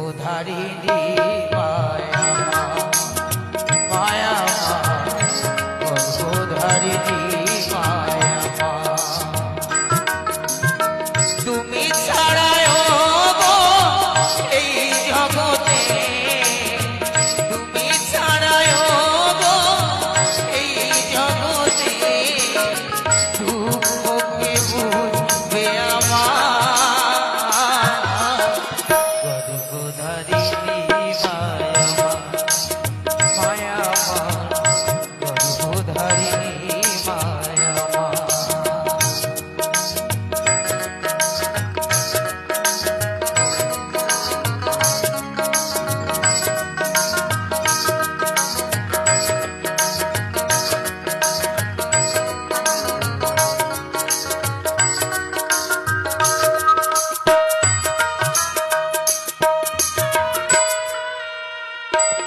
গর্ভধারিণী মায়া মায়া গর্ভধারিণী মায়া তুমি ছাড়ায় গো এই জগতে তুমি ছাড়ায় গো এই জগতে দুঃখকে বুঝবে আমার গর্ভধারিণী মায়া গর্ভধারিণী মায়া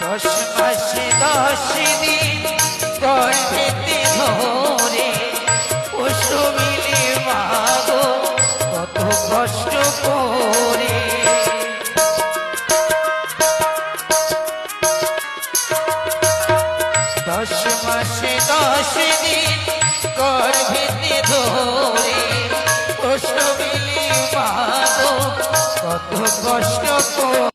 দশ মাসে 10 দিন গর্ভেতে ধরে পশু মিলে মাগো কত কষ্ট করে 10 মাসে 10 দিন গর্ভেতে ধরে পশু মিলে মাগো কত কষ্ট করে